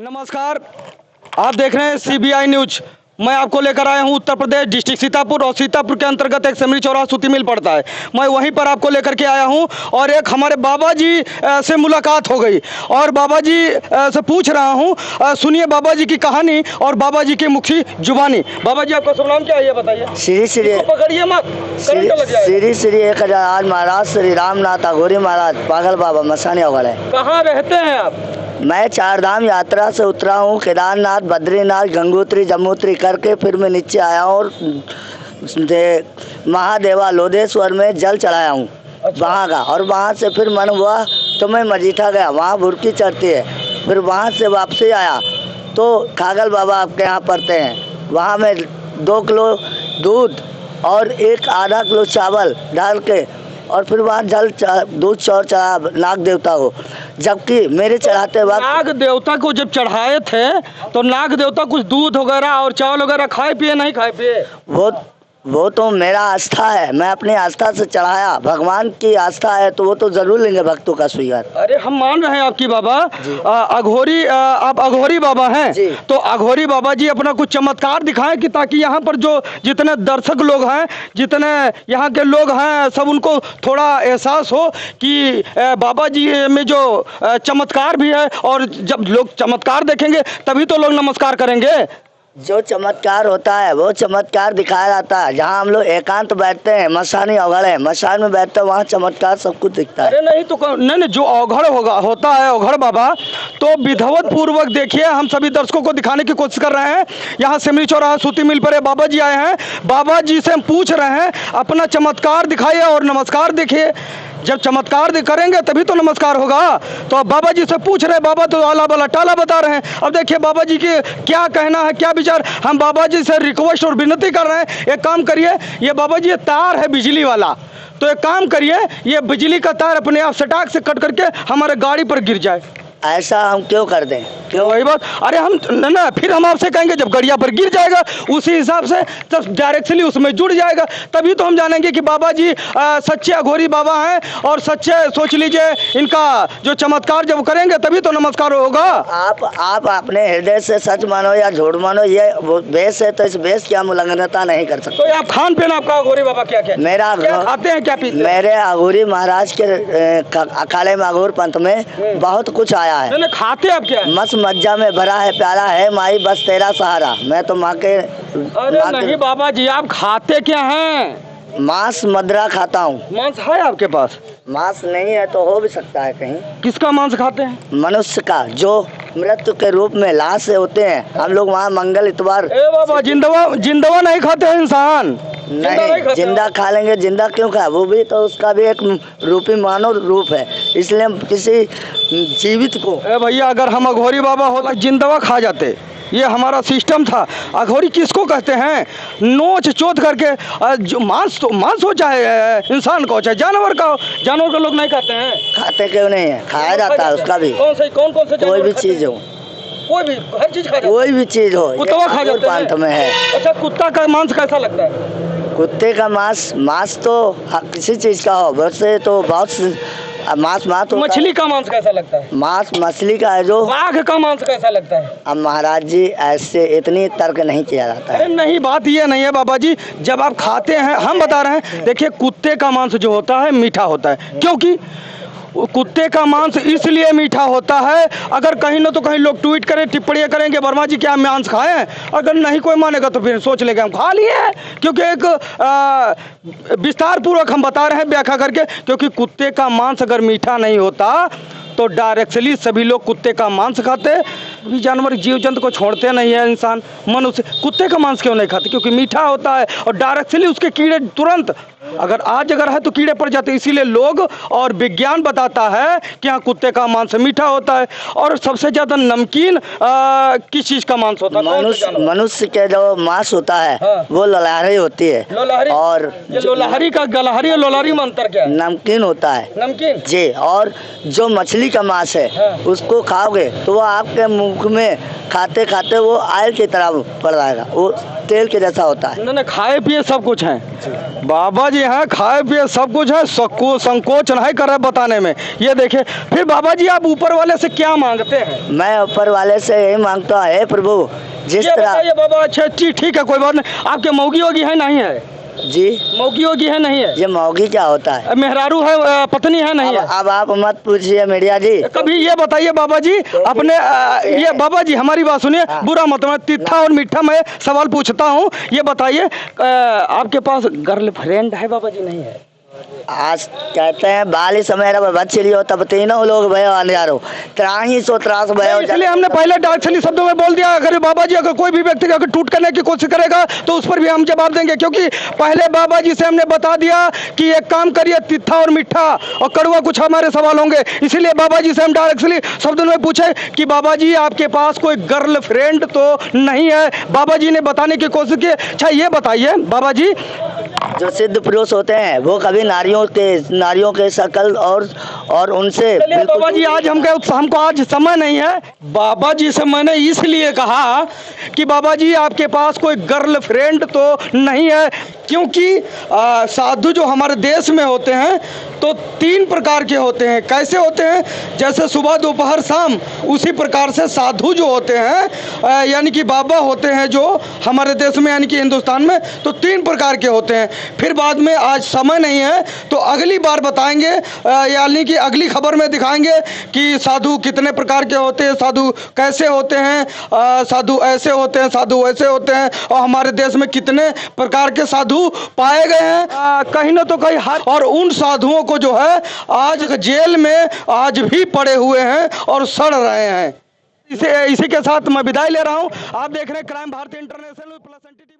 नमस्कार, आप देख रहे हैं सीबीआई न्यूज। मैं आपको लेकर आया हूं उत्तर प्रदेश डिस्ट्रिक्ट सीतापुर, और सीतापुर के अंतर्गत एक सेमरी चौराहा सूती मिल पड़ता है। मैं वहीं पर आपको लेकर के आया हूं और एक हमारे बाबा जी से मुलाकात हो गई और बाबा जी से पूछ रहा हूं। सुनिए बाबा जी की कहानी और बाबा जी की मुखी जुबानी। बाबा जी, आपका शुभ नाम क्या है ये बताइए। श्री श्री पकड़िए मत, करंट लग जाएगा। श्री श्री 1008 महाराज श्री रामनाथ अघोरी महाराज पागल बाबा मसानी अवगढ़ है। कहाँ रहते हैं आप? मैं चारधाम यात्रा से उतरा हूँ। केदारनाथ, बद्रीनाथ, गंगोत्री, जमुत्री करके फिर मैं नीचे आया हूँ और महादेवा लोधेश्वर में जल चढ़ाया हूँ। अच्छा। वहाँ का, और वहाँ से फिर मन हुआ तो मैं मजीठा गया, वहाँ भुरकी चढ़ती है। फिर वहाँ से वापसी आया तो खागल बाबा आपके यहाँ पड़ते हैं। वहाँ मैं 2 किलो दूध और एक आधा किलो चावल डाल के और फिर वहाँ दूध चौर चढ़ा नाग देवता को। जबकि मेरे चढ़ाते वक्त नाग देवता को जब चढ़ाए थे तो नाग देवता कुछ दूध वगैरह और चावल वगैरह खाए पिए नहीं खाए पिए? वो तो मेरा आस्था है, मैं अपनी आस्था से चढ़ाया। भगवान की आस्था है तो वो तो जरूर लेंगे भक्तों का स्वीकार। अरे हम मान रहे हैं आपकी बाबा। अघोरी, आप अघोरी बाबा हैं जी। तो अघोरी बाबा जी अपना कुछ चमत्कार दिखाएं कि ताकि यहाँ पर जो जितने दर्शक लोग हैं, जितने यहाँ के लोग हैं, सब उनको थोड़ा एहसास हो कि बाबा जी में जो चमत्कार भी है, और जब लोग चमत्कार देखेंगे तभी तो लोग नमस्कार करेंगे। जो चमत्कार होता है वो चमत्कार दिखाया जाता है। जहाँ हम लोग एकांत बैठते हैं, मसानी अवघड़ है, मसान में बैठते हैं, वहाँ चमत्कार सब कुछ दिखता है। अरे नहीं तो नहीं, जो अवघड़ होता है अवघड़ बाबा, तो विधिवत पूर्वक देखिए, हम सभी दर्शकों को दिखाने की कोशिश कर रहे हैं। यहाँ सेमरी चौराहा सूती मिल पर बाबा जी आए हैं। बाबा जी से हम पूछ रहे हैं अपना चमत्कार दिखाइए और नमस्कार देखिए। जब चमत्कार करेंगे तभी तो नमस्कार होगा। तो अब बाबा जी से पूछ रहे हैं, बाबा तो आला बला टाला बता रहे हैं। अब देखिए बाबा जी के क्या कहना है, क्या विचार। हम बाबा जी से रिक्वेस्ट और विनती कर रहे हैं, एक काम करिए, ये बाबा जी ये तार है बिजली वाला, तो एक काम करिए, ये बिजली का तार अपने आप सटाक से कट करके हमारे गाड़ी पर गिर जाए। ऐसा हम क्यों कर दें? क्यों? वही बात। अरे हम ना फिर हम आपसे कहेंगे, जब गड़िया पर गिर जाएगा उसी हिसाब से तब डायरेक्टली उसमें जुड़ जाएगा, तभी तो हम जानेंगे कि बाबा जी सच्चे अघोरी बाबा हैं और सच्चे। सोच लीजिए, इनका जो चमत्कार जब करेंगे तभी तो नमस्कार होगा। आप अपने हृदय से सच मानो या झूठ मानो, ये वो बेस है तो इस बेस की हम उल्लंघनता नहीं कर सकते। तो आप खान पीन आपका अघोरी बाबा क्या क्या मेरा क्या खाते हैं, क्या पीते हैं? मेरे अघोरी महाराज के अखाड़े में अघोर पंथ में बहुत कुछ आया है। नहीं, खाते आप क्या? मस्त मज्जा में भरा है प्यारा है माई बस तेरा सहारा। मैं तो माँ के नहीं बाबा जी, आप खाते क्या हैं? मांस मदरा खाता हूँ। मांस है आपके पास? मांस नहीं है तो हो भी सकता है कहीं। किसका मांस खाते हैं? मनुष्य का, जो मृत्यु के रूप में लाश से होते हैं। हम लोग वहाँ मंगल इतवार। ए बाबा, जिंदवा नहीं खाते हैं इंसान? नहीं, जिंदा खा लेंगे। जिंदा क्यों खाए? वो भी तो उसका भी एक रूपी मानव रूप है, इसलिए हम किसी जीवित को। भैया, अगर हम अघोरी बाबा होते जिंदवा खा जाते, ये हमारा सिस्टम था। अघोरी किसको कहते हैं? नोच चोट करके जो मांस, तो मांस हो चाहे इंसान का हो चाहे जानवर का हो, जानवर का लोग नहीं खाते हैं। खाते क्यों नहीं है? खाया जाता है उसका भी। कौन से कोई भी चीज हो, कोई भी हर चीज खाते हैं। कोई भी चीज हो, कुत्ता खा जाते हैं। पंथ में है। अच्छा, कुत्ता का मांस कैसा लगता है? कुत्ते का मांस तो किसी चीज का हो, वैसे तो बहुत मांस मछली का मांस कैसा लगता है? मांस मछली का है। जो बाघ का मांस कैसा लगता है? अब महाराज जी ऐसे इतनी तर्क नहीं किया जाता है। अरे नहीं, बात ये नहीं है बाबा जी, जब आप खाते हैं, हम बता रहे हैं, देखिए कुत्ते का मांस जो होता है मीठा होता है। क्योंकि कुत्ते का मांस इसलिए मीठा होता है, अगर कहीं ना तो कहीं लोग ट्वीट करें, टिप्पणियाँ करेंगे, वर्मा जी क्या मांस खाए हैं? अगर नहीं कोई मानेगा तो फिर सोच लेंगे हम खा लिए हैं। क्योंकि एक विस्तार पूर्वक हम बता रहे हैं व्याख्या करके, क्योंकि कुत्ते का मांस अगर मीठा नहीं होता तो डायरेक्टली सभी लोग कुत्ते का मांस खाते। जानवर जीव जंतु को छोड़ते नहीं है इंसान, मनुष्य कुत्ते का मांस क्यों नहीं खाते? क्योंकि मीठा होता है और डायरेक्टली उसके कीड़े तुरंत अगर है तो कीड़े पड़ जाते हैं। इसीलिए लोग और विज्ञान बताता है कि हाँ, कुत्ते का मांस मीठा होता है। और सबसे ज्यादा नमकीन किस चीज का मांस होता है? मनुष्य के जो मांस होता है। हाँ। वो ललहरी होती है। लोलहरी? और ये लोलहरी का गलहरी और लोलहरी में अंतर क्या है? नमकीन होता है। नमकीन जी। और जो मछली का मांस है। हाँ। उसको खाओगे तो वो आपके मुख में खाते खाते वो आयल की तरह पड़ जाएगा, वो तेल के जैसा होता है। खाए पिए सब कुछ है। बाबा जी जी हैं, खाए पिए सब कुछ है, संकोच नहीं कर रहे बताने में। ये देखिए, फिर बाबा जी आप ऊपर वाले से क्या मांगते हैं? मैं ऊपर वाले से यही मांगता है प्रभु, जिस ये तरह। बताइए बाबा। अच्छा ठीक है, कोई बात नहीं। आपके मौगी होगी है नहीं है? जी, मौगी होगी है नहीं है? ये मौगी क्या होता है? मेहरारू है, पत्नी है नहीं है? अब आप मत पूछिए मीडिया जी। कभी ये बताइए बाबा जी अपने ये बाबा जी हमारी बात सुनिए, बुरा मत मानिए, तिथा और मीठा मैं सवाल पूछता हूँ। ये बताइए आपके पास गर्लफ्रेंड है बाबा जी? नहीं है। आज कहते हैं बाली समय बच्चे लियो तब तीनों लोग भयो अंधारो त्राही सो त्रास भयो। इसलिए हमने पहले डाकचली शब्दों में बोल दिया, अगर बाबा जी अगर कोई भी व्यक्ति अगर टूट करने की कोशिश करेगा तो उस पर भी हम जवाब देंगे, क्योंकि पहले बाबा जी से हमने बता दिया कि एक काम करिए, तिथा और मीठा और कड़वा कुछ हमारे सवाल होंगे। इसीलिए बाबा जी से हम डायरेक्टली शब्दों में पूछे कि बाबा जी आपके पास कोई गर्लफ्रेंड तो नहीं है? बाबा जी ने बताने की कोशिश की। अच्छा ये बताइए बाबा जी, जो सिद्ध पुरुष होते हैं वो कभी नारियों के शकल और उनसे बाबा जी आज हमको आज समय नहीं है। बाबा जी से मैंने इसलिए कहा कि बाबा जी आपके पास कोई गर्लफ्रेंड तो नहीं है, क्योंकि साधु जो हमारे देश में होते हैं तो 3 प्रकार के होते हैं। कैसे होते हैं? जैसे सुबह दोपहर शाम, उसी प्रकार से साधु जो होते हैं यानी कि बाबा होते हैं जो हमारे देश में यानी कि हिंदुस्तान में, तो 3 प्रकार के होते हैं। फिर बाद में आज समय नहीं है तो अगली बार बताएंगे, यानी कि अगली खबर में दिखाएंगे कि साधु कितने प्रकार के होते हैं, साधु कैसे होते हैं, साधु ऐसे होते हैं, साधु वैसे होते हैं, और हमारे देश में कितने प्रकार के साधु पाए गए हैं कहीं ना तो कहीं हाथ। और उन साधुओं को जो है आज जेल में आज भी पड़े हुए हैं और सड़ रहे हैं। इसी के साथ मैं विदाई ले रहा हूं। आप देख रहे हैं crime Bharti international +NT TV।